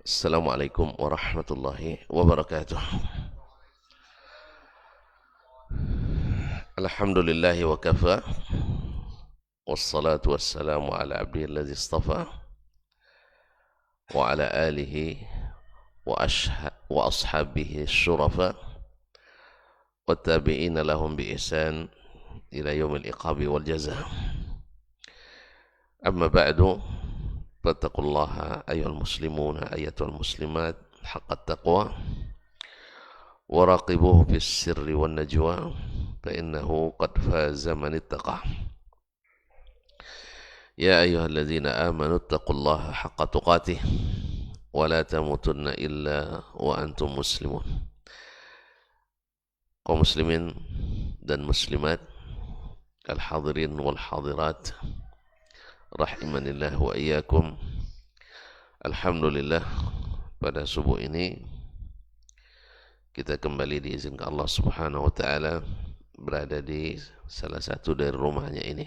Assalamualaikum warahmatullahi wabarakatuh. Alhamdulillahi wa kafa. Wassalatu wassalamu ala abdihi alladhi istafa wa ala alihi wa ashabihi syurafa wa tabi'ina lahum bi ihsan ila yaumil iqabi wal jazaa. Amma ba'du, fattaqullaha ayyuhal muslimuna ayyatuhal muslimat haqqat taqwa wa raqibuhu fis sirri wan najwa fa innahu qad faza man ittaqa. Ya ayyuhalladzina amanu taqullaha haqqa tuqatih wa la tamutunna illa wa antum muslimun. Kaum muslimin dan muslimat, al-hadirin wal hadirat, rahimanillah wa iyyakum. Alhamdulillah, pada subuh ini kita kembali diizinkan Allah Subhanahu wa taala berada di salah satu dari rumahnya ini,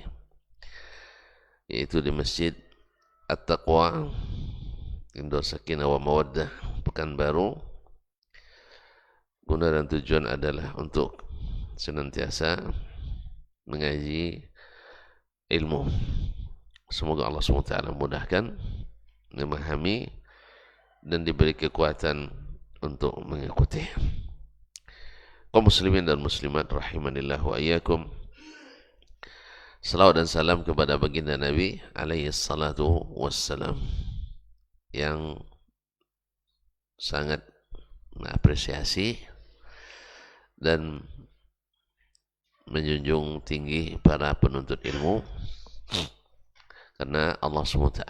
yaitu di Masjid At-Taqwa Indo Sakinah wa Mawaddah Pekanbaru. Guna dan tujuan adalah untuk senantiasa mengaji ilmu. Semoga Allah SWT mudahkan, memahami, dan diberi kekuatan untuk mengikuti. Kaum muslimin dan muslimat rahimanillah wa iyyakum. Salawat dan salam kepada baginda Nabi alaihi salatu wassalam, yang sangat mengapresiasi dan menjunjung tinggi para penuntut ilmu, karena Allah SWT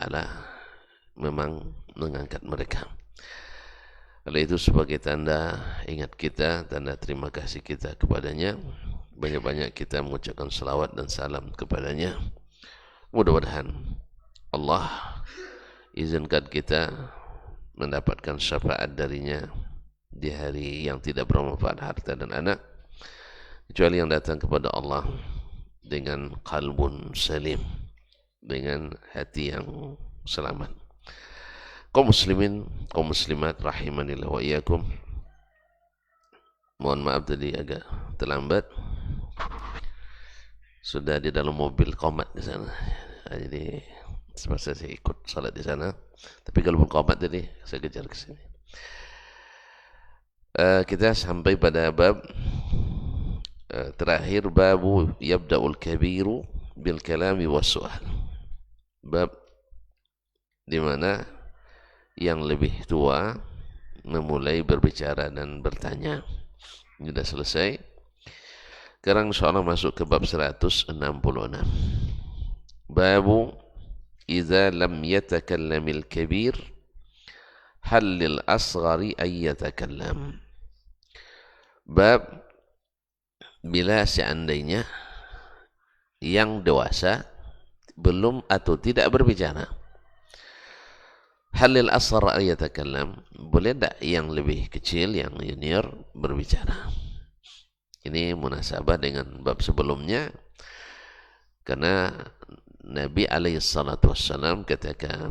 memang mengangkat mereka. Oleh itu, sebagai tanda ingat kita, tanda terima kasih kita kepadanya, banyak-banyak kita mengucapkan salawat dan salam kepadanya. Mudah-mudahan Allah izinkan kita mendapatkan syafaat darinya di hari yang tidak bermanfaat harta dan anak, kecuali yang datang kepada Allah dengan qalbun salim, dengan hati yang selamat. Kaum muslimin, kaum muslimat rahimanillah wa iyyakum. Mohon maaf tadi agak terlambat, sudah di dalam mobil qomat di sana, jadi semasa saya ikut salat di sana, tapi kalau qomat tadi saya kejar ke sini. Kita sampai pada bab terakhir, babu yabda'ul kabiru bil kalami was su'al. Bab di mana yang lebih tua memulai berbicara dan bertanya. Ini sudah selesai. Sekarang insyaallah masuk ke bab 166. Babu idza lam yatakallamil kabir hal lil asghari ay yatakallam. Bab bila seandainya yang dewasa belum atau tidak berbicara, halil asghar ay yatakallam, boleh tak yang lebih kecil, yang junior berbicara? Ini munasabah dengan bab sebelumnya, karena Nabi alaihissalam ketika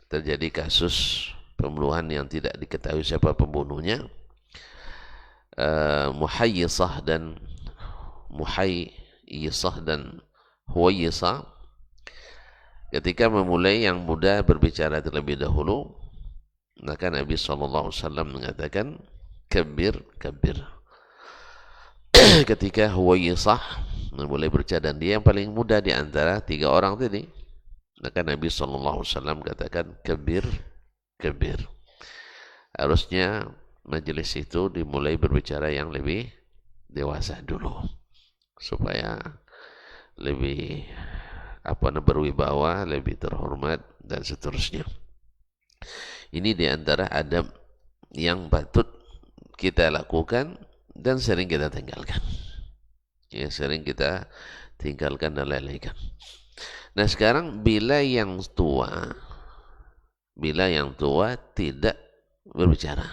terjadi kasus pembunuhan yang tidak diketahui siapa pembunuhnya, Muhayyisah dan Huwayyisah, ketika memulai yang muda berbicara terlebih dahulu, maka Nabi SAW mengatakan kabir, kabir. Ketika Huwayyisah memulai berbicara, dan dia yang paling muda di antara tiga orang tadi, maka Nabi SAW katakan kabir, kabir. Harusnya majelis itu dimulai berbicara yang lebih dewasa dulu, supaya lebih berwibawa, lebih terhormat, dan seterusnya. Ini diantara adab yang patut kita lakukan dan sering kita tinggalkan. Ya, sering kita tinggalkan dan lalaikan. Nah, sekarang bila yang tua tidak berbicara,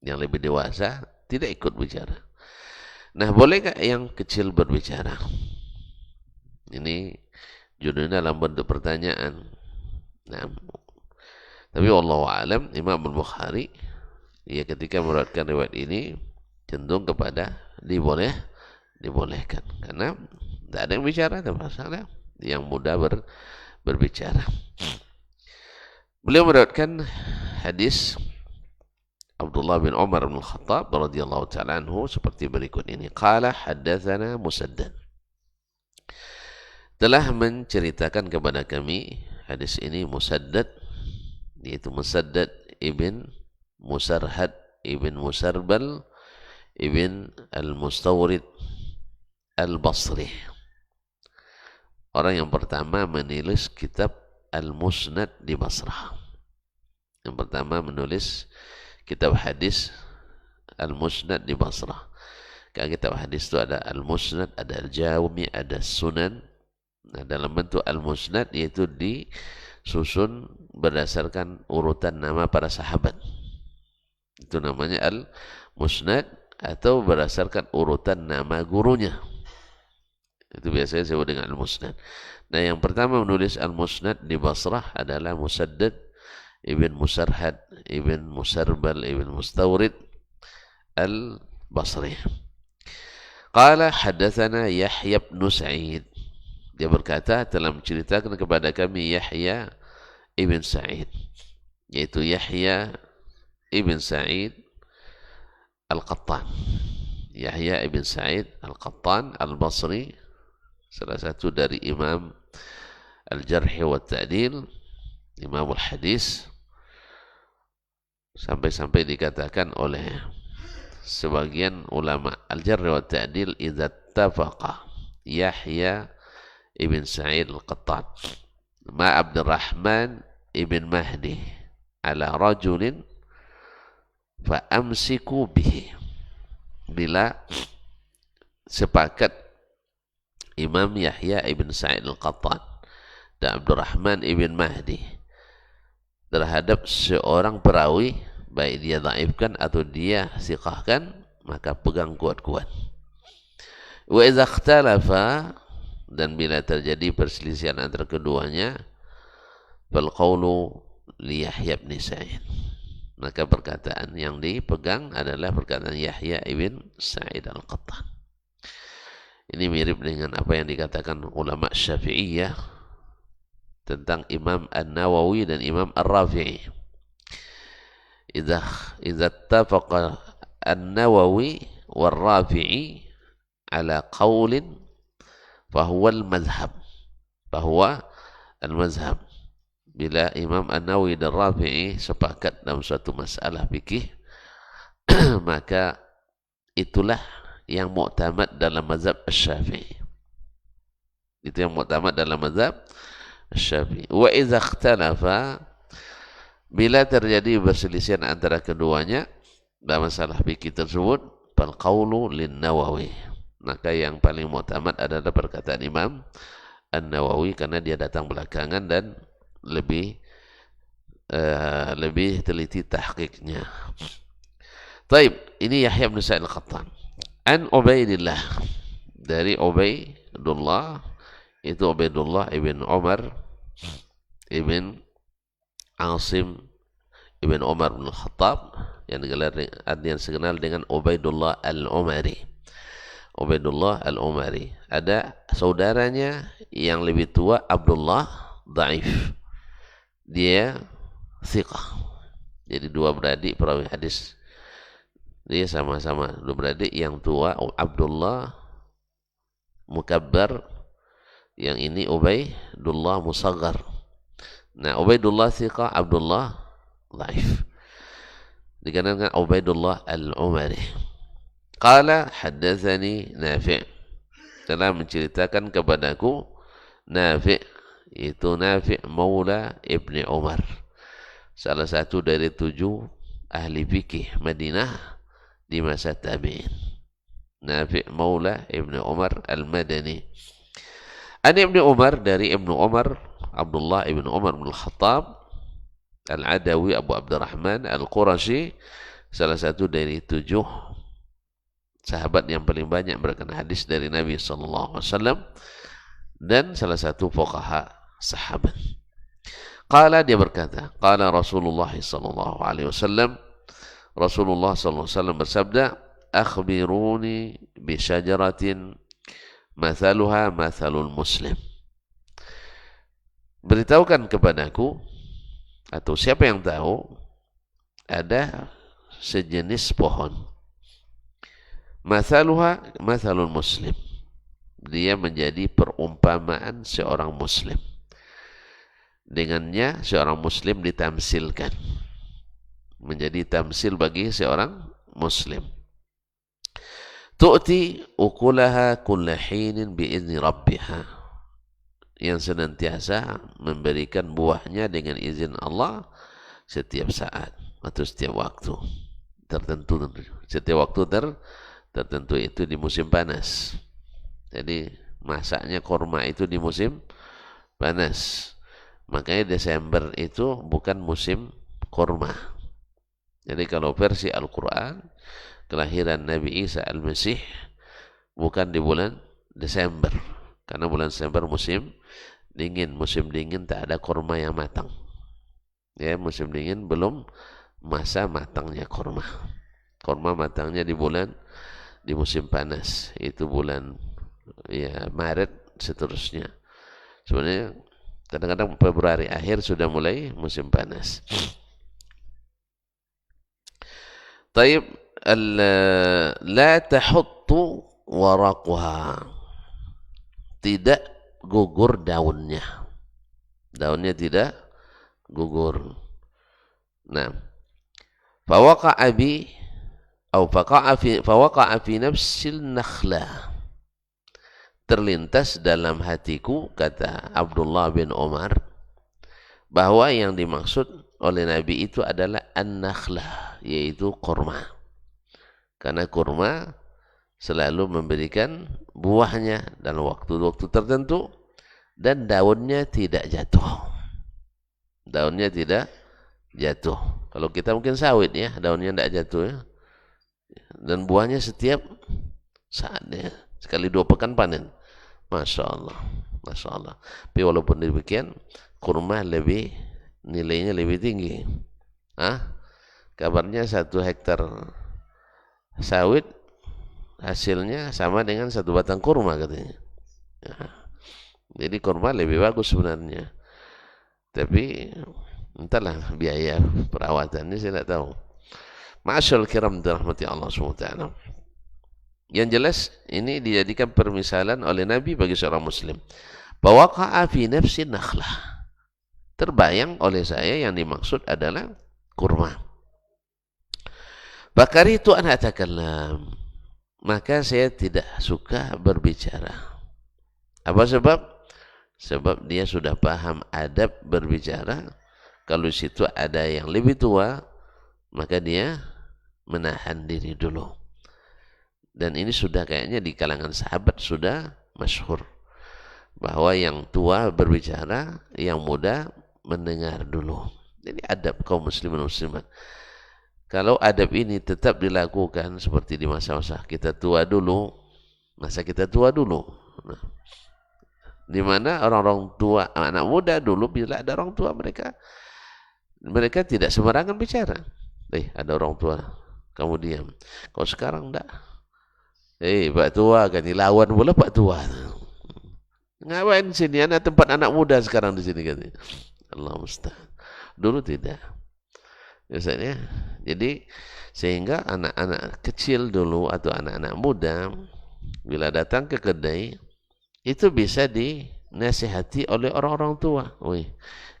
yang lebih dewasa tidak ikut bicara, nah bolehkah yang kecil berbicara? Ini judulnya dalam bentuk pertanyaan. Nah, Tapi wallahu alam, Imam Al-Bukhari ya ketika meriwayatkan riwayat ini cenderung kepada dibolehkan karena tidak ada yang bicara, ada masalah, yang mudah berbicara. Beliau meriwayatkan hadis Abdullah bin Umar bin Khattab radhiyallahu ta'ala anhu seperti berikut ini. Qala haddatsana Musaddad. Telah menceritakan kepada kami hadis ini Musaddad, yaitu Musaddad ibn Musarhad ibn Musarbal ibn Al-Mustawrid Al-Basri. Orang yang pertama menulis kitab Al-Musnad di Basrah. Yang pertama menulis kitab hadis Al-Musnad di Basrah. Karena kitab hadis itu ada Al-Musnad, ada Al-Jawmi, ada Sunan. Nah, dalam bentuk Al-Musnad yaitu disusun berdasarkan urutan nama para sahabat. Itu namanya Al-Musnad, atau berdasarkan urutan nama gurunya. Itu biasanya disebut dengan Al-Musnad. Nah, yang pertama menulis Al-Musnad di Basrah adalah Musaddad ibn Musarhad ibn Musarbal ibn Mustawrid Al-Basri. Qala haddatsana Yahya bin Sa'id. Dia berkata telah menceritakan kepada kami Yahya ibn Sa'id, yaitu Yahya ibn Sa'id Al-Qattan. Yahya ibn Sa'id Al-Qattan Al-Basri, salah satu dari Imam Al-Jarh wa Ta'dil, Imam Al-Hadis, sampai-sampai dikatakan oleh sebagian ulama Al-Jarh wa Ta'dil idza tafaqa Yahya ibn Sa'id Al-Qattan ma Abdurrahman ibn Mahdi ala rajulin fa amsiku bihi. Bila sepakat Imam Yahya ibn Sa'id Al-Qattan dan Abdurrahman ibn Mahdi terhadap seorang perawi, baik dia dhaifkan atau dia siqahkan, maka pegang kuat-kuat. Wa idza ikhtalafa, dan bila terjadi perselisihan antara keduanya, fal qawlu li Yahya bin Sa'id, maka perkataan yang dipegang adalah perkataan Yahya ibn Sa'id Al-Qattan. Ini mirip dengan apa yang dikatakan ulama Syafi'iyah tentang Imam An-Nawawi dan Imam Ar-Rafi'i. Idza ittafaqa An-Nawawi wal-Rafi'i ala qawlin fahuwa al-madhhab, bahwa al-madhhab. Bila Imam An-Nawawi dan Rafi'i sepakat dalam suatu masalah fikih, maka itulah yang mu'tamad dalam mazhab Asy-Syafi'i. Itu yang mu'tamad dalam mazhab Asy-Syafi'i. Wa idza ikhtalafa, bila terjadi perselisihan antara keduanya dalam masalah fikih tersebut, fal qawlu lin-Nawawi, maka yang paling mu'tamad adalah perkataan Imam An-Nawawi, karena dia datang belakangan dan lebih teliti tahqiqnya. Taib, ini Yahya bin Sa'id Al-Qattan. An Ubaidillah, dari Ubaidullah, itu Ubaidullah ibn Umar ibn Asim ibn Umar bin Khattab, yang dikenal dengan Ubaidullah Al-Umari. Ubaidullah Al-Umari. Ada saudaranya yang lebih tua, Abdullah, dhaif. Dia thiqah. Jadi dua beradik perawi hadis. Dia sama-sama dua beradik. Yang tua Abdullah Mukabbar, yang ini Ubaidullah Musaggar. Nah, Ubaidullah thiqah, Abdullah dhaif. Dikenal dengan Ubaidullah Al-Umari. Qala haddatsani Nafi', telah menceritakan kepadaku Nafi', itu Nafi' maula Ibni Umar, salah satu dari 7 ahli fikih Madinah di masa tabi'in. Nafi' maula Ibni Umar Al-Madani. An Ibni Umar, dari Ibnu Umar, Abdullah ibn Umar bin Al-Khattab Al-Adawi Abu Abdurrahman Al-Qurashi, salah satu dari 7 sahabat yang paling banyak berikan hadis dari Nabi SAW dan salah satu fuqaha sahabat. Qala, dia berkata, qala Rasulullah sallallahu alaihi wasallam, Rasulullah sallallahu alaihi wasallam bersabda, akhbiruni bi syajaratin mathaluha mathalul muslim. Beritahukan kepadaku, atau siapa yang tahu, ada sejenis pohon, mathaluha mathalul muslim, dia menjadi perumpamaan seorang muslim. Dengannya seorang muslim ditamsilkan, menjadi tamsil bagi seorang muslim. Tu'ti ukulaha kulla hinin bi'izni rabbiha, yang senantiasa memberikan buahnya dengan izin Allah setiap saat atau setiap waktu tertentu. Setiap waktu tertentu itu di musim panas. Jadi masaknya kurma itu di musim panas. Makanya Desember itu bukan musim kurma. Jadi kalau versi Al-Quran, kelahiran Nabi Isa Al-Masih bukan di bulan Desember. Karena bulan Desember musim dingin. Musim dingin tak ada kurma yang matang. Ya, musim dingin belum masa matangnya kurma. Kurma matangnya di musim panas. Itu bulan ya Maret seterusnya. Sebenarnya kadang-kadang Februari akhir sudah mulai musim panas. Taib, la tahuttu waraquha, tidak gugur daunnya. Daunnya tidak gugur. Nah, fawaqa'a bi atau fawaqa'a fi nafsil nakhlah, terlintas dalam hatiku, kata Abdullah bin Umar, bahwa yang dimaksud oleh Nabi itu adalah an-nakhlah, yaitu kurma. Karena kurma selalu memberikan buahnya dalam waktu-waktu tertentu dan daunnya tidak jatuh. Daunnya tidak jatuh. Kalau kita mungkin sawit ya, daunnya tidak jatuh ya. Dan buahnya setiap saatnya, sekali 2 pekan panen. Masya Allah, Masya Allah. Tapi walaupun demikian, kurma nilainya lebih tinggi. Kabarnya 1 hektar sawit hasilnya sama dengan 1 batang kurma katanya. Jadi kurma lebih bagus sebenarnya. Tapi entahlah biaya perawatannya saya tidak tahu. Ma'asyal kiram dirahmati Allah SWT. Yang jelas ini dijadikan permisalan oleh Nabi bagi seorang muslim. Fawaqa'a fi nafsi nakhlah, terbayang oleh saya yang dimaksud adalah kurma. Bakaritu an atakallam, maka saya tidak suka berbicara. Apa sebab? Sebab dia sudah paham adab berbicara. Kalau di situ ada yang lebih tua, maka dia menahan diri dulu. Dan ini sudah kayaknya di kalangan sahabat sudah masyhur, bahwa yang tua berbicara, yang muda mendengar dulu. Jadi adab kaum muslimin muslimat. Kalau adab ini tetap dilakukan seperti di masa-masa kita tua dulu, masa kita tua dulu. Nah, di mana orang-orang tua, anak muda dulu bila ada orang tua mereka tidak sembarangan bicara. Ada orang tua, kamu diam. Kalau sekarang enggak. Pak tua kan dilawan pula pak tua. Ngapain sini? Ada tempat anak muda sekarang di sini kan. Allah musta'an. Dulu tidak. Biasanya. Jadi sehingga anak-anak kecil dulu atau anak-anak muda bila datang ke kedai itu bisa dinasihati oleh orang-orang tua. Wih,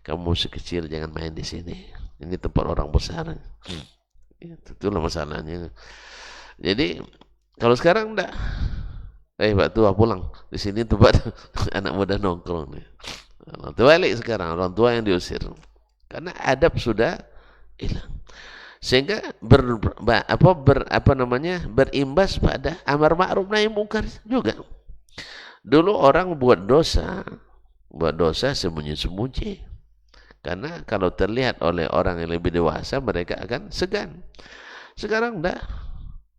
kamu masih kecil jangan main di sini. Ini tempat orang besar. Itulah masalahnya. Jadi kalau sekarang enggak. Pak tua pulang. Di sini tempat anak muda nongkrong. Orang tua balik sekarang. Orang tua yang diusir. Karena adab sudah hilang. Sehingga berimbas pada amar ma'ruf nahi munkar juga. Dulu orang buat dosa sembunyi-sembunyi. Karena kalau terlihat oleh orang yang lebih dewasa, mereka akan segan. Sekarang enggak.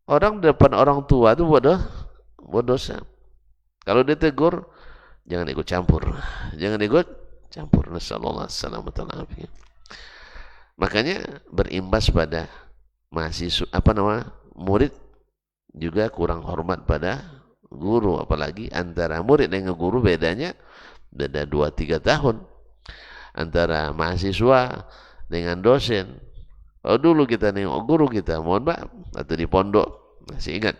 Orang depan orang tua itu buat dosa. Kalau ditegur, jangan ikut campur. Jangan ikut campur. Nasallallahu alaihi wasallam. Makanya berimbas pada mahasiswa, murid juga kurang hormat pada guru, apalagi antara murid dengan guru beda 2-3 tahun, antara mahasiswa dengan dosen. Oh, dulu kita nengok guru kita, mohon maaf, atau di pondok, masih ingat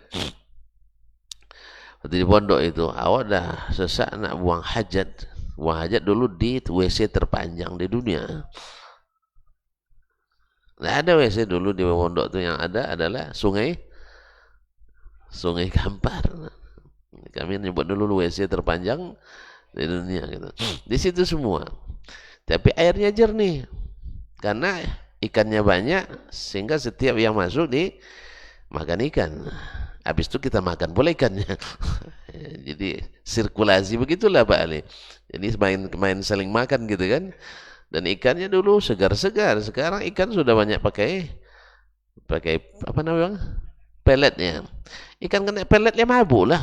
waktu di pondok itu awak dah sesak nak buang hajat dulu di WC terpanjang di dunia. Nggak ada WC dulu di pondok itu, yang ada adalah sungai Kampar. Kami nyebut dulu WC terpanjang di dunia gitu. Di situ semua. Tapi airnya jernih karena ikannya banyak, sehingga setiap yang masuk makan ikan. Habis itu kita makan pula ikannya. Jadi sirkulasi begitulah Pak Ali. Jadi main saling makan gitu kan. Dan ikannya dulu segar-segar. Sekarang ikan sudah banyak pakai apa namanya? Peletnya. Ikan kena peletnya mabuk lah.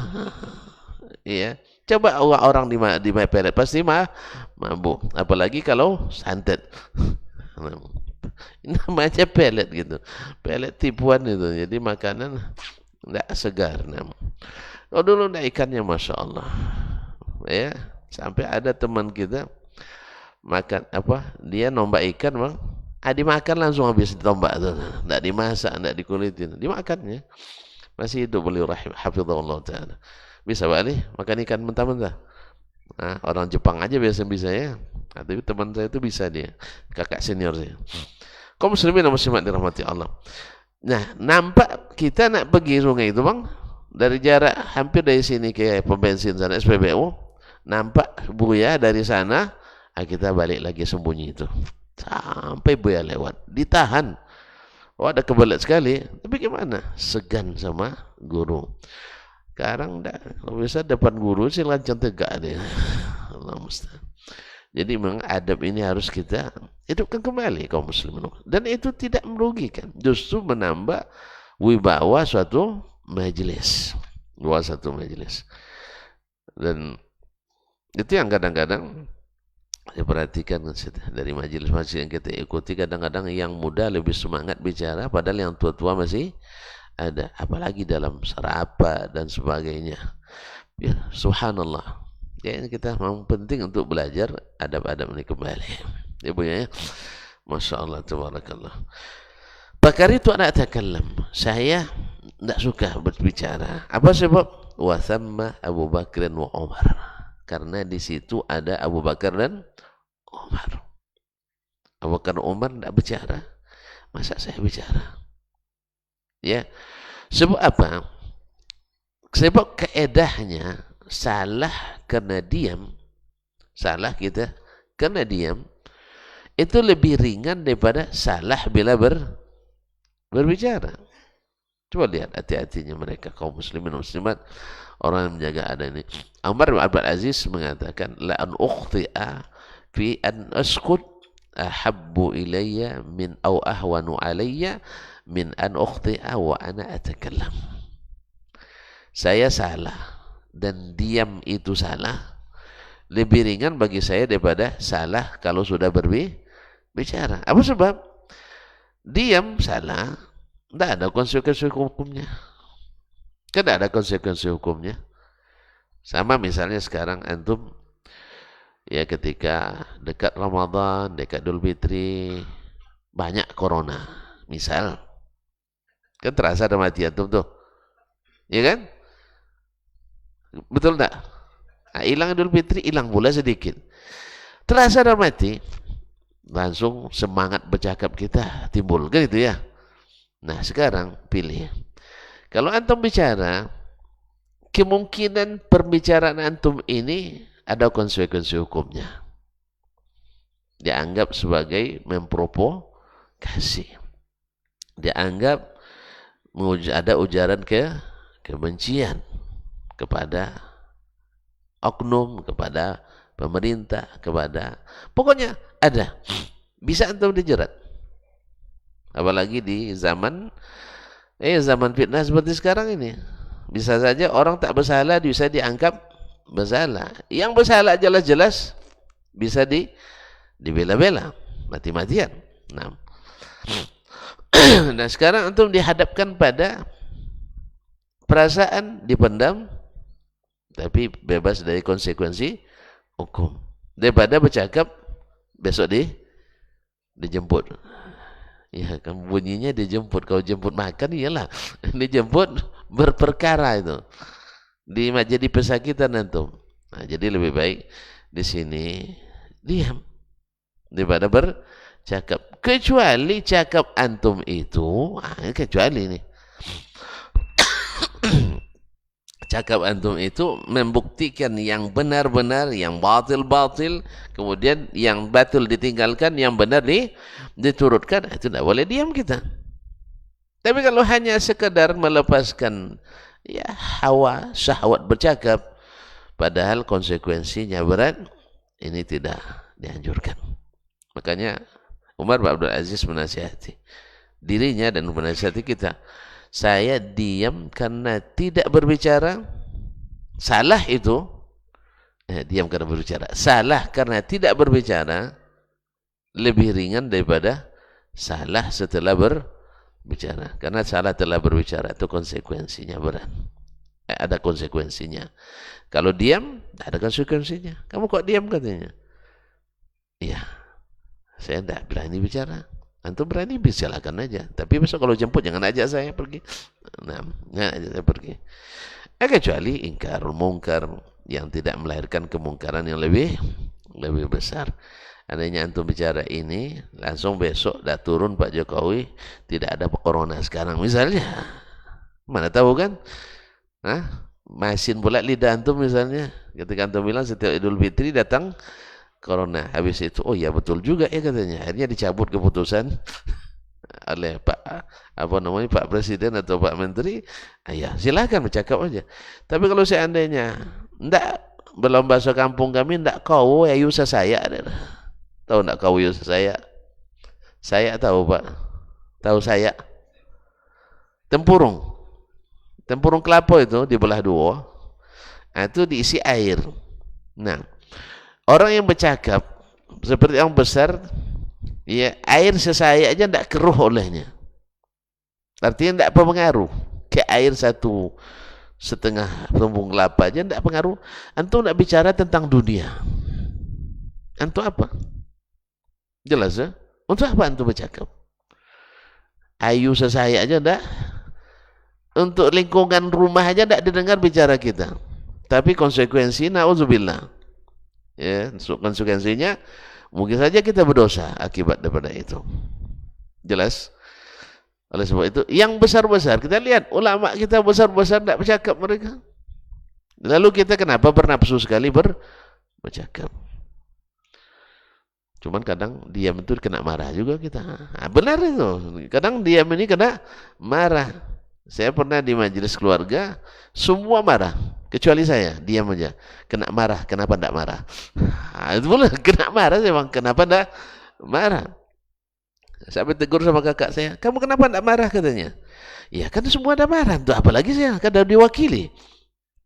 Iya. Coba orang di pelet pasti mabuk. Apalagi kalau santet. Namanya pelet gitu. Pelet tipuan itu. Jadi makanan tidak segar. Oh, dulu ikannya Masya Allah. Ya. Sampai ada teman kita makan dia nombak ikan bang, dimakan langsung habis ditombak tuh, enggak dimasak, enggak dikulitin, dimakannya masih hidup beliau hafizahullah taala. Bisa Pak Ali makan ikan mentah-mentah. Nah, orang Jepang aja biasa bisa ya. Tapi teman saya itu bisa, dia kakak senior saya. Kaum muslimin dan muslimat dirahmati Allah. Nah, nampak kita nak pergi sungai itu bang, dari jarak hampir dari sini ke pom bensin sana SPBU, nampak buaya dari sana. Kita balik lagi sembunyi itu sampai buaya lewat, ditahan. Oh, ada kebelet sekali, tapi gimana, segan sama guru. Sekarang kalau bisa depan guru sih lancang tegak deh. Allah musta'an. Jadi memang adab ini harus kita hidupkan kembali kaum muslimin, dan itu tidak merugikan, justru menambah wibawa suatu majelis. Dan itu yang kadang-kadang saya perhatikan dari majelis-majelis yang kita ikuti, kadang-kadang yang muda lebih semangat bicara, padahal yang tua-tua masih ada, apalagi dalam serapa dan sebagainya. Ya, subhanallah. Kayaknya kita memang penting untuk belajar adab-adab ini kembali. Ya Bu ya. Masya Allah, tabarakallah. Bakar itu anak takallam. Saya tidak suka berbicara. Apa sebab? Wa thamma Abu Bakr wa Umar. Karena di situ ada Abu Bakar dan Umar. Abu Bakar dan Umar tidak bicara. Masa saya bicara? Ya. Sebab apa? Sebab keedahnya salah karena diam. Salah kita karena diam itu lebih ringan daripada salah bila berbicara. Coba lihat hati-hatinya mereka kaum muslimin dan muslimat, orang yang menjaga adab ini. Umar bin Abdul Aziz mengatakan, la an ukhti'a fi an askut ahabbu ilayya min aw ahwanu alayya min an ukhti'a wa ana atakallam. Saya salah dan diam itu salah lebih ringan bagi saya daripada salah kalau sudah berbicara. Apa sebab? Diam salah, tidak ada konsekuensi hukumnya. Tidak ada konsekuensi hukumnya. Sama misalnya sekarang antum, ya ketika dekat Ramadan, dekat Idul Fitri, banyak corona, misal, kan terasa ada mati antum tuh, ya kan? Betul tak? Nah, hilang Idul Fitri, hilang pula sedikit. Terasa ada mati, langsung semangat bercakap kita timbul, kan itu ya? Nah sekarang pilih, kalau antum bicara, kemungkinan perbicaraan antum ini ada konsekuensi hukumnya, dianggap sebagai memprovokasi, dianggap ada ujaran kebencian kepada oknum, kepada pemerintah, pokoknya ada, bisa antum dijerat. Apalagi di zaman fitnah seperti sekarang ini, bisa saja orang tak bersalah bisa dianggap bersalah. Yang bersalah jelas-jelas bisa dibela-bela, mati-matian. Nah, nah sekarang antum dihadapkan pada perasaan dipendam, tapi bebas dari konsekuensi hukum. Daripada bercakap besok dijemput. Ya kan bunyinya dijemput. Kalau jemput makan iyalah dijemput berperkara itu. Jadi pesakitan antum. Nah, jadi lebih baik di sini diam daripada bercakap. Kecuali cakap antum itu, kecuali nih. Cakap antum itu membuktikan yang benar-benar, yang batil-batil, kemudian yang batil ditinggalkan, yang benar diturutkan, itu tidak boleh diam kita. Tapi kalau hanya sekedar melepaskan ya hawa, syahwat bercakap, padahal konsekuensinya berat, ini tidak dianjurkan. Makanya Umar bin Abdul Aziz menasihati dirinya dan menasihati kita. Saya diam karena tidak berbicara. Salah itu diam karena berbicara. Salah karena tidak berbicara lebih ringan daripada salah setelah berbicara. Karena salah telah berbicara itu konsekuensinya berat. Ada konsekuensinya. Kalau diam, tidak ada konsekuensinya. Kamu kok diam katanya? Iya, saya tidak berani bicara. Antum berani silakan aja. Tapi besok kalau jemput jangan ajak saya pergi. Nah, jangan ajak saya pergi. Kecuali ingkar mungkar yang tidak melahirkan kemungkaran yang lebih besar. Andainya antum bicara ini, langsung besok dah turun Pak Jokowi, tidak ada corona sekarang misalnya. Mana tahu kan? Masin pula lidah antum misalnya. Ketika antum bilang setiap Idul Fitri datang corona, habis itu oh ya betul juga ya katanya, akhirnya dicabut keputusan oleh Pak Presiden atau Pak Menteri. Ya silakan bercakap aja. Tapi kalau seandainya ndak, belum bahasa kampung kami, ndak kau ayu saya, tahu ndak kau ayu saya tahu Pak, tahu saya tempurung kelapa itu dibelah dua, itu diisi air. Nah, orang yang bercakap seperti yang besar, ya air sesaya aja tidak keruh olehnya. Artinya tidak berpengaruh. Ke air 1,5 tumbung kelapa aja tidak pengaruh. Antum tidak bicara tentang dunia. Antum apa? Jelas ya? Untuk apa antum bercakap? Ayu sesaya aja tidak. Untuk lingkungan rumah aja tidak didengar bicara kita. Tapi konsekuensi, na'udzubillah. Ya, konsekuensinya mungkin saja kita berdosa akibat daripada itu. Jelas? Oleh sebab itu, yang besar-besar, kita lihat ulama kita besar-besar tidak bercakap mereka. Lalu kita kenapa bernafsu sekali bercakap? Cuman kadang diam itu kena marah juga kita. Benar itu. Kadang diam ini kena marah. Saya pernah di majelis keluarga, semua marah. Kecuali saya, diam aja. Kena marah, kenapa tidak marah? Itu boleh, kena marah memang, kenapa tidak marah? Sampai tegur sama kakak saya, kamu kenapa tidak marah katanya? Ya kan semua ada marah, itu apalagi saya, kan ada diwakili.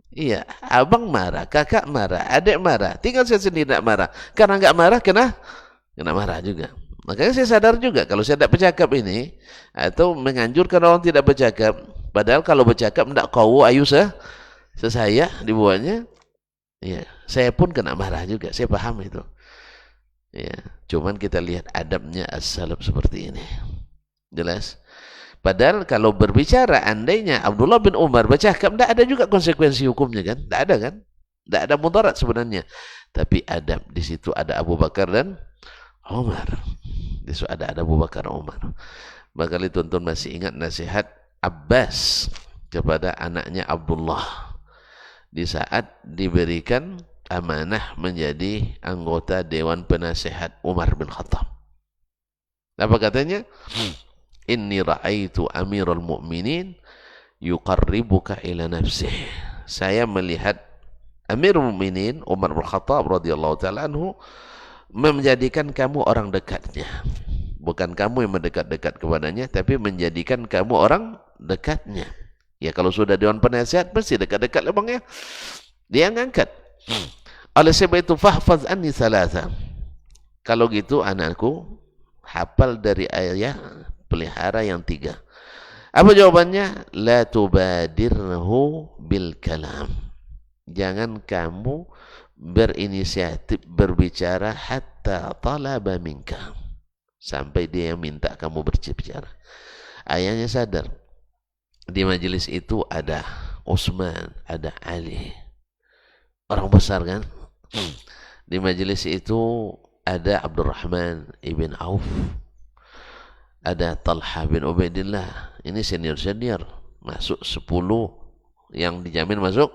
Iya, abang marah, kakak marah, adik marah, tinggal saya sendiri tidak marah. Karena nggak marah, kena marah juga. Makanya saya sadar juga, kalau saya tidak bercakap ini, atau menganjurkan orang tidak bercakap, padahal kalau bercakap tidak kau ayu sesaya dibuatnya, ya saya pun kena marah juga, saya paham itu. Ya, cuman kita lihat adabnya as-salaf seperti ini. Jelas? Padahal kalau berbicara, andainya Abdullah bin Umar bercakap, tidak ada juga konsekuensi hukumnya kan? Tidak ada kan? Tidak ada mudarat sebenarnya. Tapi adab di situ ada Abu Bakar dan Umar. Di situ ada Abu Bakar dan Umar. Bakal tuntun masih ingat nasihat Abbas kepada anaknya Abdullah di saat diberikan amanah menjadi anggota Dewan Penasehat Umar bin Khattab. Apa katanya? Inni ra'aitu amirul mu'minin yuqarribuka ila nafsih. Saya melihat Amirul Mukminin Umar bin Khattab radhiyallahu taala anhu menjadikan kamu orang dekatnya. Bukan kamu yang mendekat-dekat kepadanya, tapi menjadikan kamu orang dekatnya. Ya kalau sudah Dewan Penasehat pasti dekat-dekat memang ya. Dia ngangkat. Oleh sebab itu fahfaz anni salasa. Kalau gitu anakku hafal dari ayat pelihara yang 3. Apa jawabannya? La tubadirhu bil kalam. Jangan kamu berinisiatif berbicara hatta talaba minka. Sampai dia yang minta kamu berbicara. Ayahnya sadar. Di majelis itu ada Utsman, ada Ali. Orang besar kan? Di majelis itu ada Abdurrahman ibn Auf. Ada Talha bin Ubaidillah. Ini senior-senior. Masuk 10 yang dijamin masuk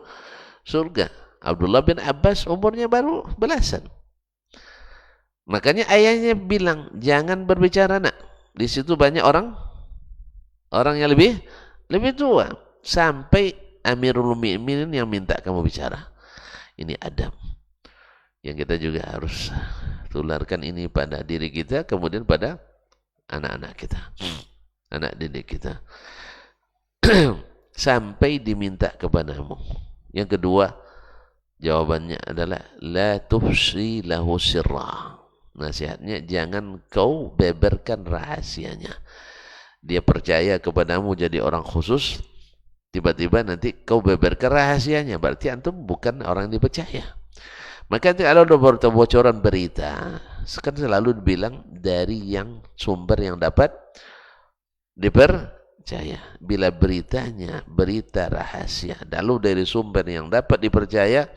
surga. Abdullah bin Abbas umurnya baru belasan. Makanya ayahnya bilang, jangan berbicara nak. Di situ banyak orang yang lebih tua. Sampai Amirul Mukminin yang minta kamu bicara. Ini adab. Yang kita juga harus tularkan ini pada diri kita, kemudian pada anak-anak kita, anak didik kita. Sampai diminta kepadamu. Yang kedua, jawabannya adalah la tuhsi lahu sirra. Nasihatnya, jangan kau beberkan rahasianya. Dia percaya kepadamu jadi orang khusus, tiba-tiba nanti kau beberkan rahasianya, berarti antum bukan orang yang dipercaya. Maka kalau ada bocoran berita, sekarang selalu dibilang dari yang sumber yang dapat dipercaya. Bila beritanya berita rahasia, lalu dari sumber yang dapat dipercaya,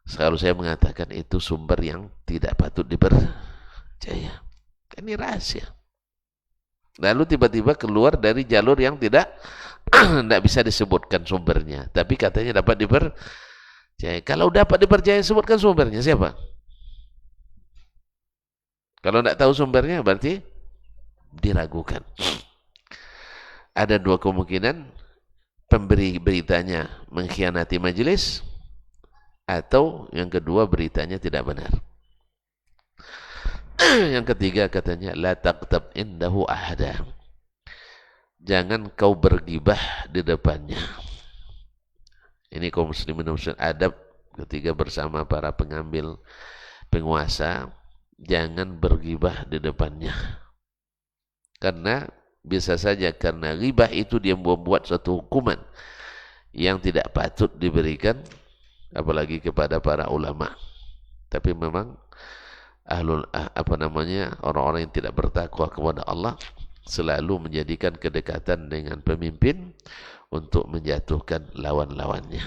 selalu saya mengatakan itu sumber yang tidak patut dipercaya. Ini rahasia. Lalu tiba-tiba keluar dari jalur yang tidak bisa disebutkan sumbernya, tapi katanya dapat dipercaya. Kalau dapat dipercaya, sebutkan sumbernya siapa? Kalau tidak tahu sumbernya, berarti diragukan. Ada 2 kemungkinan, pemberi beritanya mengkhianati majelis, atau yang kedua beritanya tidak benar. Yang ketiga katanya, la taqtab indahu ahada. Jangan kau bergibah di depannya. Ini kaum muslimin adab ketiga bersama para pengambil penguasa, jangan bergibah di depannya. Karena bisa saja karena ghibah itu dia membuat suatu hukuman yang tidak patut diberikan, apalagi kepada para ulama. Tapi memang orang-orang yang tidak bertakwa kepada Allah selalu menjadikan kedekatan dengan pemimpin untuk menjatuhkan lawan-lawannya.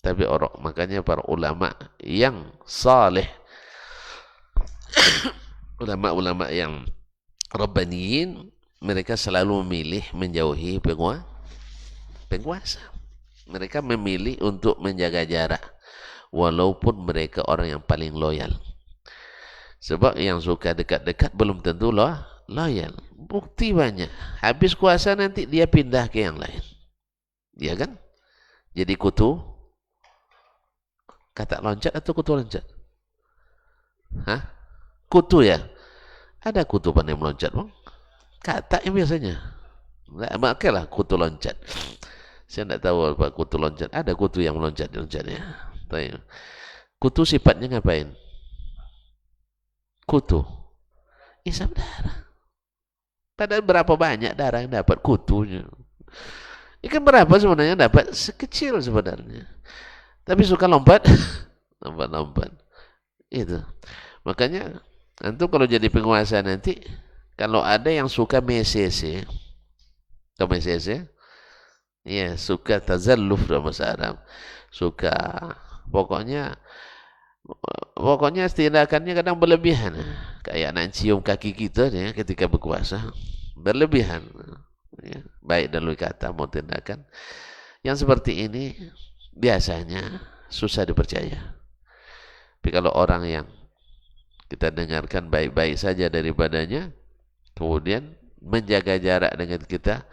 Tapi makanya para ulama yang saleh, ulama-ulama yang rabbaniyin, mereka selalu memilih menjauhi penguasa. Mereka memilih untuk menjaga jarak, walaupun mereka orang yang paling loyal. Sebab yang suka dekat-dekat belum tentu loyal. Bukti banyak. Habis kuasa nanti dia pindah ke yang lain. Ya kan? Jadi kutu kata loncat atau kutu loncat? Hah? Kutu ya? Ada kutu pandai meloncat, bang? Kata yang biasanya. Nggak, makanya kutu loncat. Saya tidak tahu apa kutu loncat. Ada kutu yang meloncat-loncatnya. Kutu sifatnya ngapain? Kutu isap darah. Padahal berapa banyak darah yang dapat kutunya? Ikan berapa sebenarnya dapat? Sekecil sebenarnya. Tapi suka lompat. Lompat-lompat. Itu. Makanya, antum kalau jadi penguasa nanti, kalau ada yang suka mesese, ya suka tazalluf dalam bahasa Arab. Suka, pokoknya tindakannya kadang berlebihan. Kayak nak cium kaki kita ya, ketika berkuasa. Berlebihan. Ya, baik dalam kata mau tindakan yang seperti ini biasanya susah dipercaya. Tapi kalau orang yang kita dengarkan baik-baik saja daripadanya, kemudian menjaga jarak dengan kita,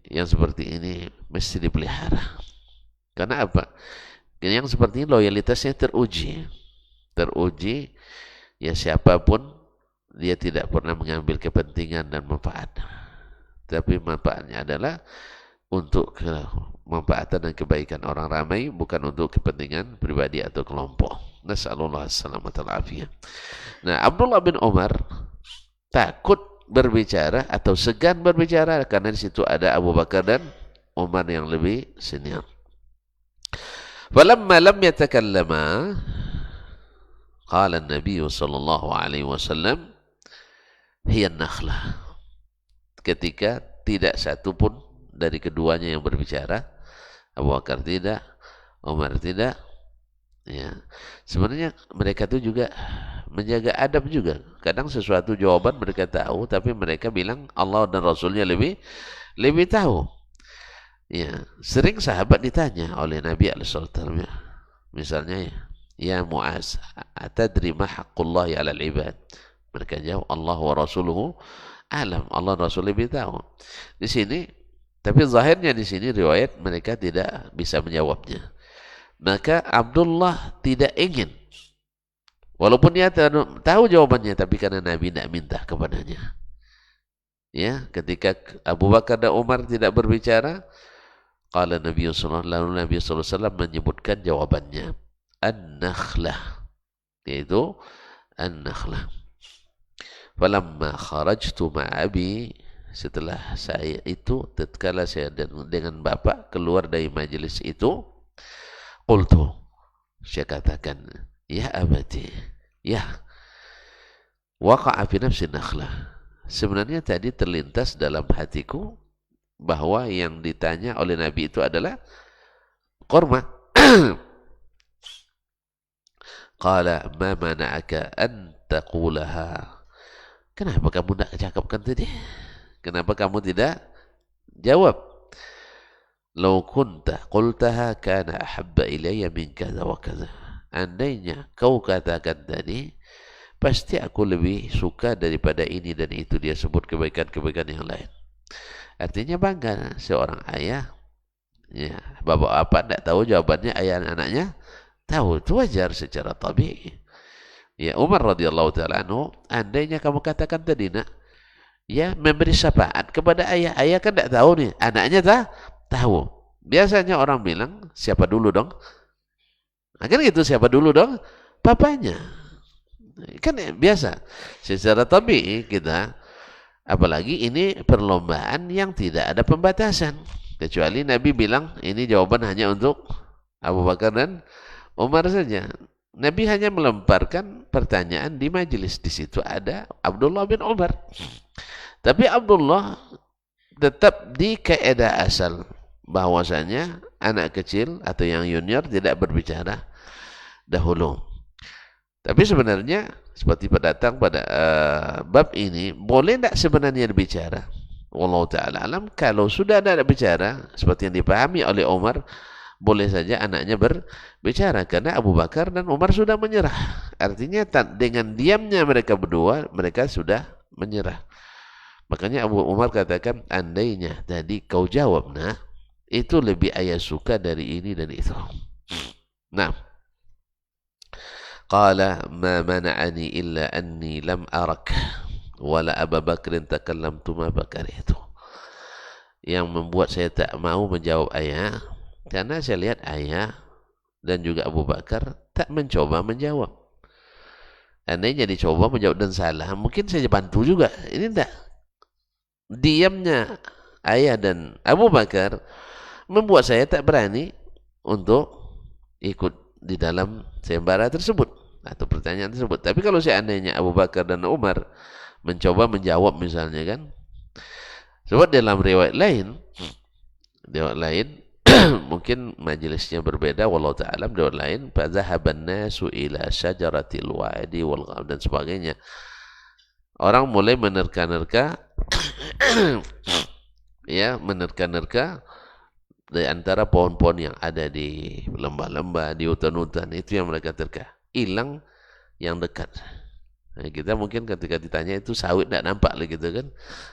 yang seperti ini mesti dipelihara. Karena apa? Yang seperti ini loyalitasnya teruji, ya siapapun dia tidak pernah mengambil kepentingan dan manfaat. Tapi manfaatnya adalah untuk kemanfaatan dan kebaikan orang ramai, bukan untuk kepentingan pribadi atau kelompok. Nas'alullah as-salamata wal-afiyah. Nah, Abdullah bin Umar takut berbicara atau segan berbicara karena di situ ada Abu Bakar dan Umar yang lebih senior. Falamma lam yatakallama qala an-nabiy sallallahu alaihi wasallam hiya an-nakhlah. Ketika tidak satu pun dari keduanya yang berbicara, Abu Bakar tidak, Umar tidak, ya. Sebenarnya mereka itu juga menjaga adab juga. Kadang sesuatu jawaban mereka tahu, tapi mereka bilang Allah dan Rasulnya lebih tahu. Ya, sering sahabat ditanya oleh Nabi SAW, misalnya, ya Muaz, atadri ma haqqullahi 'alal ibad? Mereka jawab, Allah wa Rasuluhu alam, Allah dan Rasul lebih tahu. Di sini, tapi zahirnya di sini riwayat mereka tidak bisa menjawabnya. Maka Abdullah tidak ingin, walaupun dia tahu jawabannya, tapi karena Nabi tidak minta kepadanya. Ya, ketika Abu Bakar dan Umar tidak berbicara, qala Nabi sallallahu alaihi wasallam menyebutkan jawabannya, an-nakhlah, yaitu an-nakhlah. Falamma kharajtu ma'abi, setelah saya itu, tatkala saya dengan bapak keluar dari majelis itu, qultu, saya katakan, ya abati, ya, waqa'a fi nafsi nakhlah. Sebenarnya tadi terlintas dalam hatiku bahwa yang ditanya oleh Nabi itu adalah kurma. Qala ma mana'aka an taqulaha. Kenapa kamu tidak cakapkan tadi? Kenapa kamu tidak jawab? Lau kunta qultaha kana ahabba ilayya min kaza wa kaza. Andainya kau katakan tadi, pasti aku lebih suka daripada ini dan itu. Dia sebut kebaikan-kebaikan yang lain. Artinya bangga seorang ayah, ya, bapak tidak tahu jawabannya, ayah anaknya tahu. Itu wajar secara tabi'i. Ya, Umar radhiyallahu taala anhu, andainya kamu katakan tadi, nak, ya, memberi syafaat kepada ayah. Ayah kan tidak tahu nih, anaknya tahu. Biasanya orang bilang, siapa dulu dong? Nah, kan gitu, siapa dulu dong? Papanya. Kan biasa. Secara tabi'i kita, apalagi ini perlombaan yang tidak ada pembatasan. Kecuali Nabi bilang, ini jawaban hanya untuk Abu Bakar dan Umar saja. Nabi hanya melemparkan pertanyaan di majelis. Di situ ada Abdullah bin Umar. Tapi Abdullah tetap di kaidah asal bahwasanya anak kecil atau yang junior tidak berbicara dahulu. Tapi sebenarnya seperti datang pada bab ini, boleh tidak sebenarnya berbicara? Wallahu ta'ala alam. Kalau sudah ada bicara seperti yang dipahami oleh Umar, boleh saja anaknya berbicara, karena Abu Bakar dan Umar sudah menyerah. Artinya dengan diamnya mereka berdua, mereka sudah menyerah. Makanya Abu Umar katakan, andainya tadi kau jawab, nah, itu lebih ayah suka dari ini dan itu. Nah, qala ma mana'ani illa anni lam arak wala Abu Bakrin takallamtu ma bakarihtu. Yang membuat saya tak mau menjawab ayah, karena saya lihat ayah dan juga Abu Bakar tak mencoba menjawab. Andainya dicoba menjawab dan salah, mungkin saya bantu juga. Ini tidak. Diamnya ayah dan Abu Bakar membuat saya tak berani untuk ikut di dalam sayembara tersebut atau pertanyaan tersebut. Tapi kalau seandainya Abu Bakar dan Umar mencoba menjawab misalnya, kan, sebab dalam riwayat lain mungkin majelisnya berbeda, wallahu ta'ala, riwayat lain fadhahaban nasu ila syajaratil wadi wal gham dan sebagainya. Orang mulai menerka-nerka ya, menerka-nerka dari antara pohon-pohon yang ada di lembah-lembah, di hutan-hutan, itu yang mereka terka. Hilang yang dekat. Nah, kita mungkin ketika ditanya itu sawit tidak nampak lagi gitu, kan.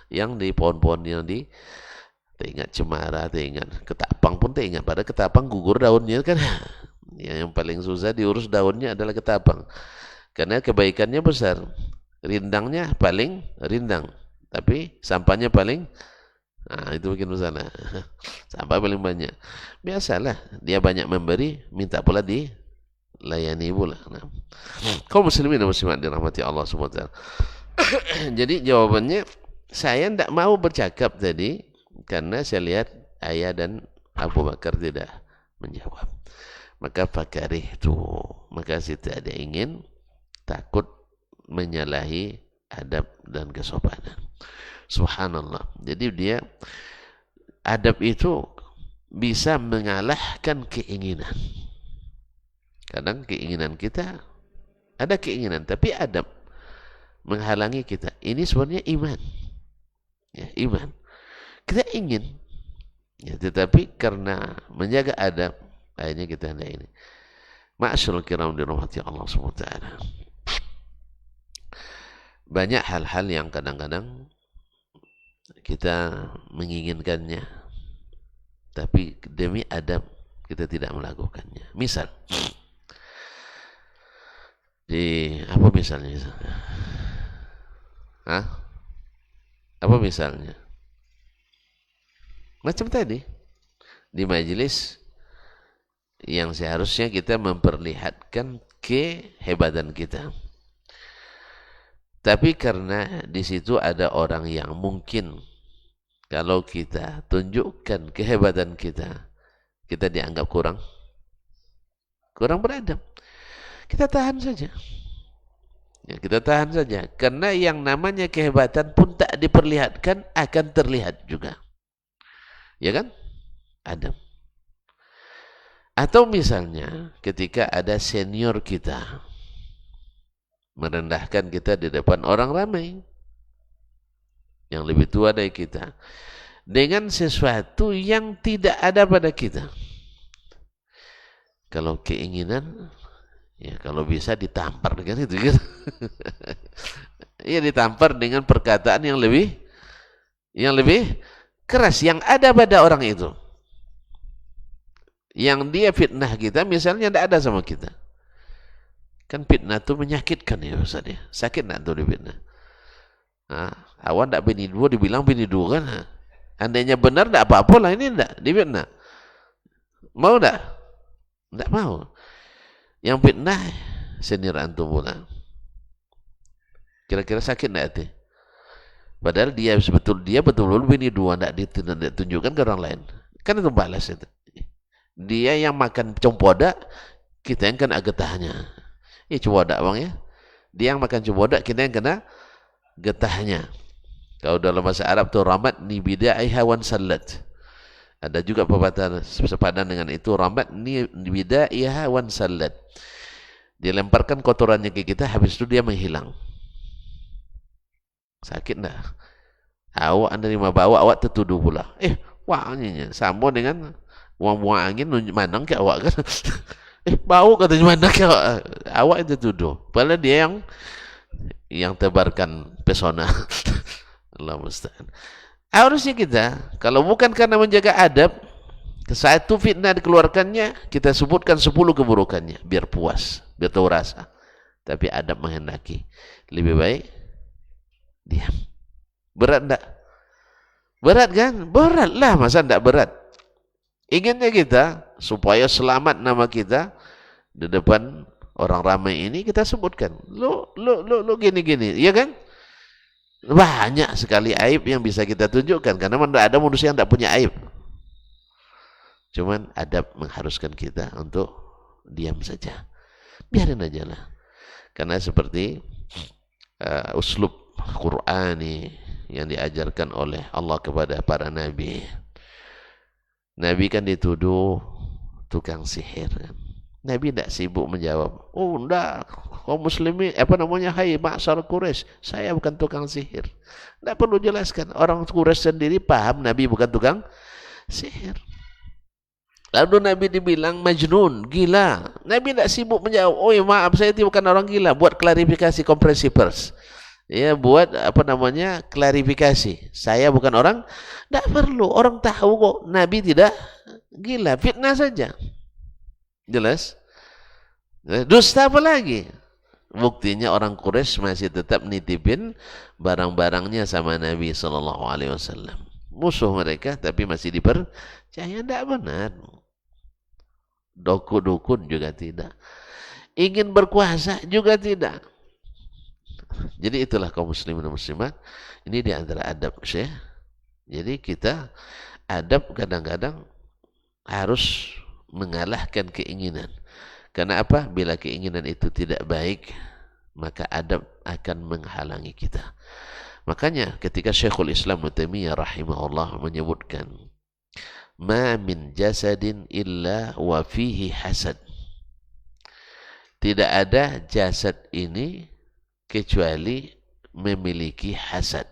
Yang di pohon-pohon yang di, teringat cemara, teringat ketapang pun teringat. Pada ketapang gugur daunnya, kan. Yang paling susah diurus daunnya adalah ketapang. Karena kebaikannya besar. Rindangnya paling rindang. Tapi sampahnya paling Nah, itu bikin masalah. Sampah paling banyak. Biasalah, dia banyak memberi, minta pula dilayani pula. Nah, kaum muslimin dan muslimat dirahmati Allah SWT. Jadi jawabannya, saya tidak mau bercakap tadi, karena saya lihat ayah dan Abu Bakar tidak menjawab. Maka fakari itu, maka saya tidak ingin takut menyalahi adab dan kesopanan. Subhanallah. Jadi dia adab itu bisa mengalahkan keinginan. Kadang keinginan kita ada keinginan, tapi adab menghalangi kita. Ini sebenarnya iman. Ya, iman. Kita ingin, ya, tetapi karena menjaga adab, akhirnya kita hendak ini. Ma'asyarul kiram dirahmati Allah SWT. Banyak hal-hal yang kadang-kadang kita menginginkannya, tapi demi adab kita tidak melakukannya. Misal, apa misalnya? Hah? Apa misalnya? Macam tadi, di majelis yang seharusnya kita memperlihatkan kehebatan kita. Tapi karena di situ ada orang yang mungkin kalau kita tunjukkan kehebatan kita, kita dianggap kurang beradab. Kita tahan saja. Ya, kita tahan saja. Karena yang namanya kehebatan pun tak diperlihatkan akan terlihat juga. Ya kan? Adab. Atau misalnya ketika ada senior kita merendahkan kita di depan orang ramai yang lebih tua dari kita dengan sesuatu yang tidak ada pada kita. Kalau keinginan, ya kalau bisa ditampar dengan itu gitu. Iya, ditampar dengan perkataan yang lebih keras yang ada pada orang itu. Yang dia fitnah kita misalnya tidak ada sama kita. Kan fitnah itu menyakitkan ya Ustaz ya. Sakit tak tuh difitnah? Nah, awan tak bini dua dibilang bini dua kan? Andainya benar tak apa-apa lah, ini tak difitnah. Mau tak? Tak mau. Yang fitnah senior antum pula. Kira-kira sakit tak hati? Padahal dia betul-betul bini dua, tak ditunjukkan ke orang lain. Kan itu balas itu. Dia yang makan compodak, kita yang kena getahnya. Ya compodak bang ya. Dia yang makan compodak, kita yang kena getahnya. Kalau dalam bahasa Arab tuh ramat ni bidaiha wan salat. Ada juga pepatah sepadan dengan itu, ramat ni bidaiha wan salat. Dia lemparkan kotorannya ke kita, habis itu dia menghilang. Sakit enggak? Awak menerima bawa, awak tertuduh pula. Wanginya sama dengan buang-buang angin mandang ke awak kan. Bau katanya mandang ke awak. Awak itu tuduh. Padahal dia yang tebarkan pesona. Allah musta'an. Harusnya kita, kalau bukan karena menjaga adab, satu fitnah dikeluarkannya, kita sebutkan 10 keburukannya, biar puas, biar tahu rasa. Tapi adab menghendaki. Lebih baik diam. Berat enggak? Berat kan? Berat lah, masa enggak berat? Inginnya kita, supaya selamat nama kita, di depan orang ramai ini kita sebutkan. Lu gini-gini, iya kan? Banyak sekali aib yang bisa kita tunjukkan, karena tidak ada manusia yang tidak punya aib. Cuman adab mengharuskan kita untuk diam saja. Biarin aja lah. Karena seperti uslub Qur'ani yang diajarkan oleh Allah kepada para nabi. Nabi kan dituduh tukang sihir. Nabi tidak sibuk menjawab. Oh enggak, kaum muslimin, hai ma'syar Quraisy, saya bukan tukang sihir. Tidak perlu jelaskan. Orang Quraisy sendiri paham Nabi bukan tukang sihir. Lalu Nabi dibilang majnun, gila. Nabi tidak sibuk menjawab. Oh ya maaf, saya itu bukan orang gila. Buat klarifikasi kompresi pers. Ya, buat klarifikasi. Saya bukan orang. Tidak perlu. Orang tahu kok Nabi tidak gila. Fitnah saja. Jelas? Dusta apa lagi? Buktinya orang Quraisy masih tetap nitipin barang-barangnya sama Nabi SAW. musuh mereka tapi masih dipercaya, tidak benar. Dukun juga tidak, ingin berkuasa juga tidak. Jadi itulah kaum muslimin dan muslimat, ini di antara adab Syekh. Jadi kita adab kadang-kadang harus mengalahkan keinginan. Karena apa? Bila keinginan itu tidak baik, maka adab akan menghalangi kita. Makanya ketika Syekhul Islam Ibnu Taimiyah rahimahullah menyebutkan, ma min jasadin illa wa fihi hasad. Tidak ada jasad ini kecuali memiliki hasad.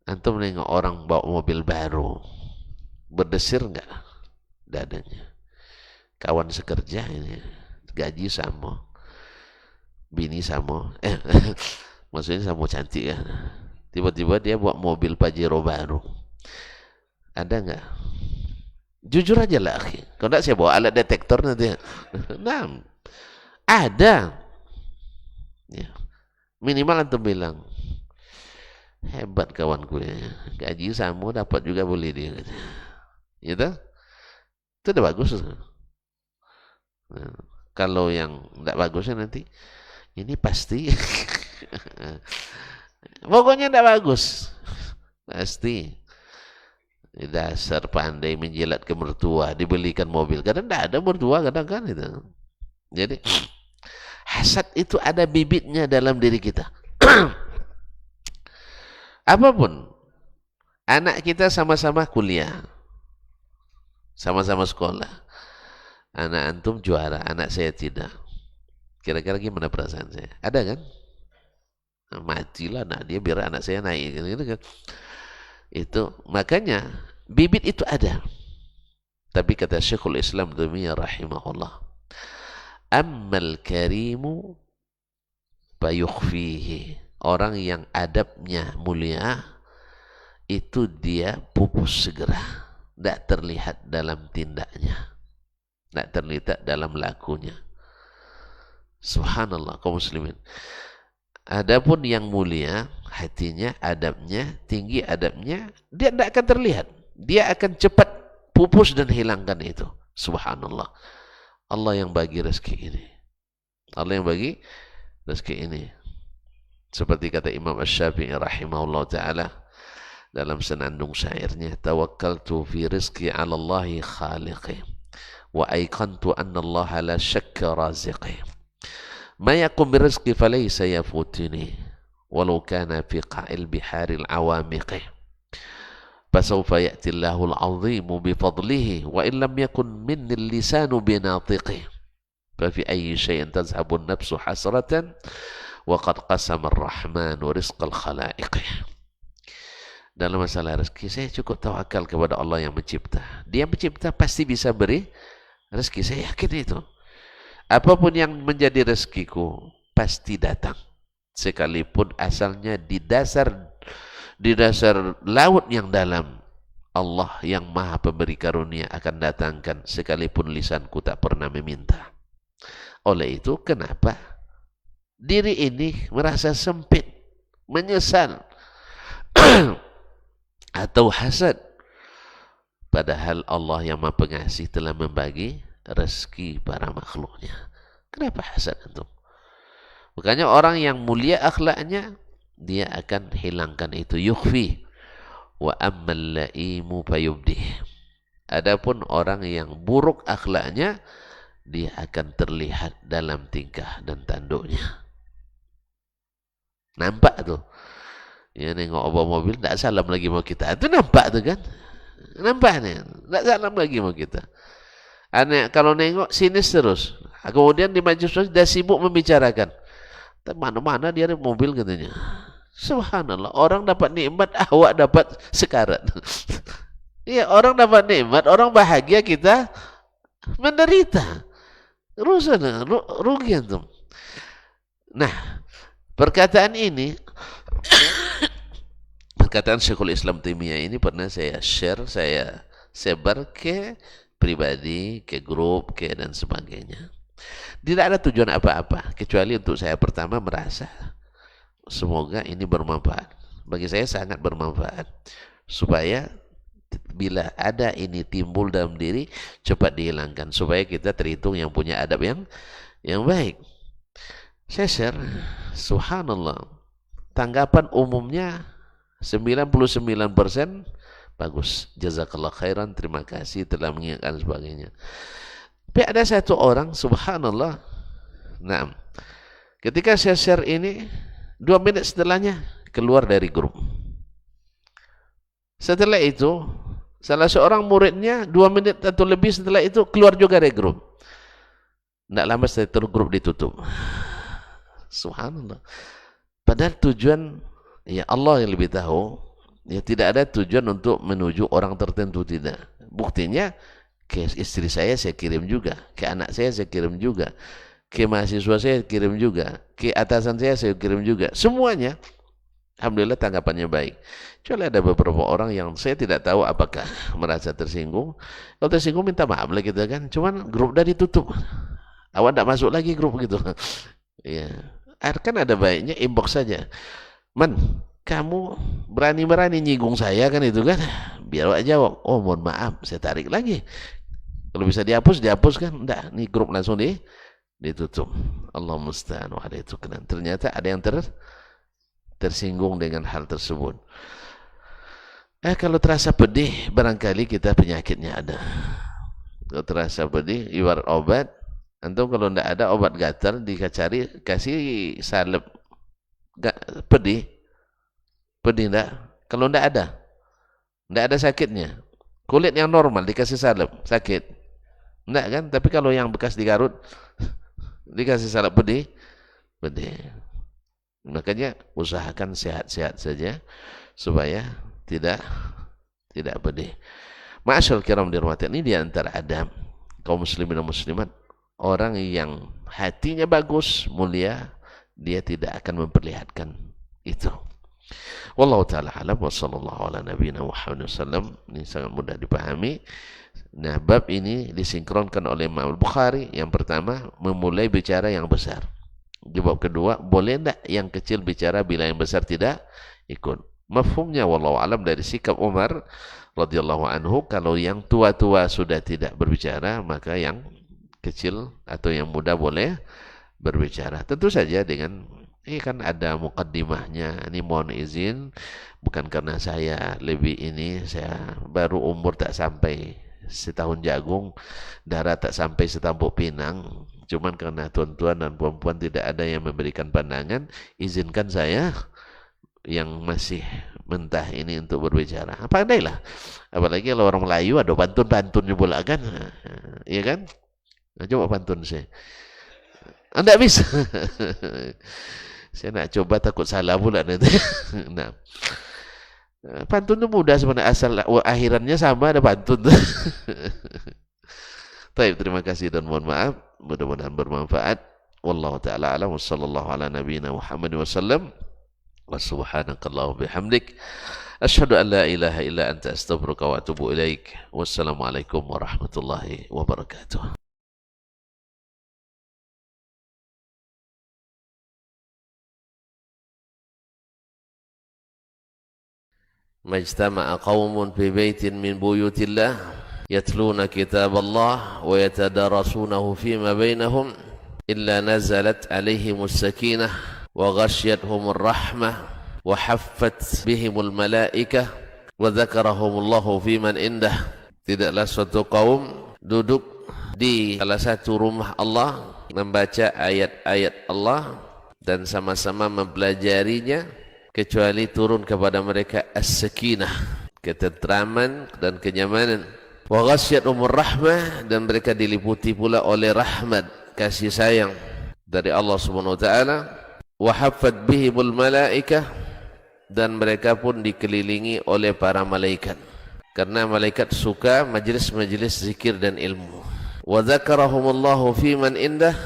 Antum nengok orang bawa mobil baru, berdesir enggak dadanya? Kawan sekerja ini, gaji sama, bini sama, maksudnya sama cantik kan. Tiba-tiba dia bawa mobil Pajero baru. Ada enggak? Jujur aja lah, akhi. Kalau enggak saya bawa alat detektor nanti. Nah, ada. Ya. Minimal antum bilang, hebat kawanku ya. Gaji sama dapat juga boleh dia. Gitu? Itu udah bagus. Nah, kalau yang enggak bagusnya nanti, ini pasti. Pokoknya enggak bagus. Pasti. Dasar pandai menjilat ke mertua, dibelikan mobil. Kadang tidak ada mertua, kadang kan itu. Jadi hasad itu ada bibitnya dalam diri kita. Apapun, anak kita sama-sama kuliah, sama-sama sekolah. Anak antum juara, anak saya tidak. Kira-kira gimana perasaan saya? Ada kan? Nah, matilah, nah dia biar anak saya naik, gitu kan? Itu makanya bibit itu ada. Tapi kata Syekhul Islam Taimiyah rahimahullah, ammal karimu fayukhfihi, orang yang adabnya mulia itu dia pupus segera, tidak terlihat dalam tindaknya, tidak terlihat dalam lakunya. Subhanallah kaum muslimin. Adapun yang mulia hatinya, adabnya tinggi, adabnya dia tidak akan terlihat, dia akan cepat pupus dan hilangkan itu. Subhanallah. Allah yang bagi rezeki ini, Allah yang bagi rezeki ini. Seperti kata Imam Asy-Syafi'i rahimahullah ta'ala dalam senandung syairnya, tawakkaltu fi rizqi ala Allahi khaliqi wa aiqantu anna Allah la syakka raziqi. Ma yakum birizqi falaysa yafutini walau kana fi qa'il biharil awamiqi. Fasawfa ya'ti Allahul 'azimu bi fadlihi wa in lam yakun minni al-lisanu binatiqi. Fa fi ayyi shay'in tazhabu an-nafsu hasratan wa qad qasama ar-rahmanu rizqal khalaiqi. Dalam masalah rezeki saya cukup tawakal kepada Allah yang mencipta. Dia mencipta pasti bisa beri rezeki, saya yakin itu. Apapun yang menjadi rezekiku pasti datang, sekalipun asalnya di dasar laut yang dalam. Allah yang maha pemberi karunia akan datangkan sekalipun lisanku tak pernah meminta. Oleh itu kenapa diri ini merasa sempit, menyesal atau hasad, padahal Allah yang maha pengasih telah membagi rezeki para makhluknya. Kenapa hasad antum? Makanya orang yang mulia akhlaknya, dia akan hilangkan itu, yukhfi. Wa ammal laimu fayubdih. Adapun orang yang buruk akhlaknya, dia akan terlihat dalam tingkah dan tanduknya. Nampak tuh. Ya nengok bawa mobil, tak salam lagi mau kita. Itu nampak tuh kan? Nampak nih, tak salam lagi mau kita. Anak kalau nengok sinis terus. Kemudian di majelis dia sibuk membicarakan. Mana-mana dia ada mobil katanya. Subhanallah, orang dapat nikmat, awak dapat sekarat. Iya, orang dapat nikmat, orang bahagia, kita menderita. Rugi antum. Nah, perkataan ini perkataan Syekhul Islam Taimiyah ini pernah saya share, saya sebar ke pribadi, ke grup, ke dan sebagainya. Tidak ada tujuan apa-apa kecuali untuk saya pertama merasa semoga ini bermanfaat bagi saya sangat bermanfaat. Supaya bila ada ini timbul dalam diri, cepat dihilangkan. Supaya kita terhitung yang punya adab yang baik. Saya share, subhanallah, tanggapan umumnya 99% bagus. Jazakallah khairan, terima kasih telah mengingatkan sebagainya. Tapi ada satu orang, subhanallah, nah, ketika saya share ini, 2 menit setelahnya keluar dari grup. Setelah itu, salah seorang muridnya 2 menit atau lebih setelah itu keluar juga dari grup. Tidak lama setelah itu grup ditutup. Subhanallah. Padahal tujuan, ya Allah yang lebih tahu, ya tidak ada tujuan untuk menuju orang tertentu, tidak. Buktinya, ke istri saya kirim juga, ke anak saya kirim juga, ke mahasiswa saya kirim juga, ke atasan saya kirim juga. Semuanya, alhamdulillah tanggapannya baik. Kecuali ada beberapa orang yang saya tidak tahu apakah merasa tersinggung. Kalau tersinggung minta maaf lah kita kan. Cuman grup udah ditutup. Awak tidak masuk lagi grup gitu. Ya, kan ada baiknya inbox saja. Man, kamu berani-berani nyinggung saya kan itu kan? Biar awak jawab. Oh mohon maaf, saya tarik lagi. Kalau bisa dihapus, dihapus kan? Enggak, nih grup langsung ditutup. Allah musta'an wa alaihi tuklan. Ternyata ada yang tersinggung dengan hal tersebut. Kalau terasa pedih, barangkali kita penyakitnya ada. Kalau terasa pedih, ibarat obat. Antum kalau tidak ada obat gatal, dicari, kasih salep pedih. Pedih enggak? Kalau tidak ada sakitnya. Kulit yang normal dikasih salep, sakit. Enggak kan? Tapi kalau yang bekas digarut, dikasih salep pedih. Makanya usahakan sehat-sehat saja supaya tidak pedih. Ma'asyal kiram dirahmati, ini di antara adab kaum muslimin dan muslimat, orang yang hatinya bagus, mulia, dia tidak akan memperlihatkan itu. Wallahu ta'ala alam wa sallallahu ala nabiyina Muhammad wasallam. Ini sangat mudah dipahami. Nah, bab ini disinkronkan oleh Imam Al-Bukhari. Yang pertama, memulai bicara yang besar. Di bab kedua, boleh tidak yang kecil bicara bila yang besar tidak ikut. Mafhumnya wallahu alam dari sikap Umar radhiyallahu anhu, kalau yang tua-tua sudah tidak berbicara, maka yang kecil atau yang muda boleh berbicara. Tentu saja dengan ini kan ada mukaddimahnya. Ini mohon izin, bukan karena saya lebih ini, saya baru umur tak sampai setahun jagung, darah tak sampai setampuk pinang. Cuman karena tuan-tuan dan puan-puan tidak ada yang memberikan pandangan, izinkan saya yang masih mentah ini untuk berbicara. Apa adailah. Apalagi kalau orang Melayu ada pantun-pantunnya pula kan. Iya kan? Nah, coba pantun saya. Anda bisa. Saya nak coba takut salah pula nanti. Nah. Pantun itu mudah sebenarnya, asal akhirannya sama ada pantun. Baik, terima kasih dan mohon maaf. Mudah-mudahan bermanfaat. Wallahu ta'ala alam wa sallallahu ala nabiyina Muhammad wasallam. Wa subhanakallahu bihamdik. Asyhadu an la ilaha illa anta astaghfiruka wa atubu ilaik. Wassalamualaikum warahmatullahi wabarakatuh. Majtama'a qaumun fi baitin min buyutillah yatluna kitab Allah wa yatadarasunahu fima bainahum illa nazalat alaihimus sakinah wa ghasyiyatuhumur rahmah wa haffat bihimul malaikah wa dzakarahumullahu fiman indah. Tidaklah suatu kaum duduk di salah satu rumah Allah membaca ayat-ayat Allah dan sama-sama mempelajarinya, kecuali turun kepada mereka as-sakinah, ketentraman dan kenyamanan. Wa ghasyiyatuhumur rahmah, dan mereka diliputi pula oleh rahmat, kasih sayang dari Allah Subhanahu wa taala. Wa haffat bihimul malaikah, dan mereka pun dikelilingi oleh para malaikat, karena malaikat suka majlis-majlis zikir dan ilmu. Wa dzakarahumullahu fiman indah,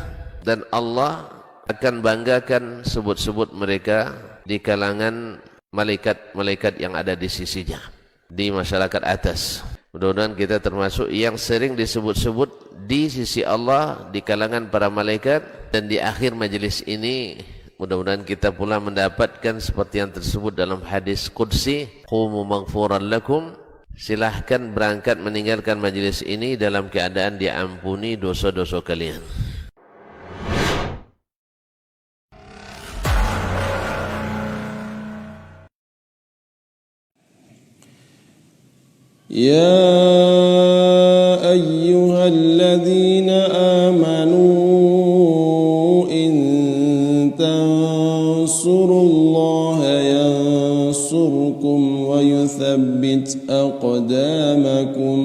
dan Allah akan banggakan sebut-sebut mereka di kalangan malaikat-malaikat yang ada di sisinya, di masyarakat atas. Mudah-mudahan kita termasuk yang sering disebut-sebut di sisi Allah, di kalangan para malaikat, dan di akhir majelis ini Mudah-mudahan kita pula mendapatkan seperti yang tersebut dalam hadis qudsi, qumu maghfuran lakum, silahkan berangkat meninggalkan majlis ini dalam keadaan diampuni dosa-dosa kalian. يا أيها الذين آمنوا إن تنصروا الله ينصركم ويثبت أقدامكم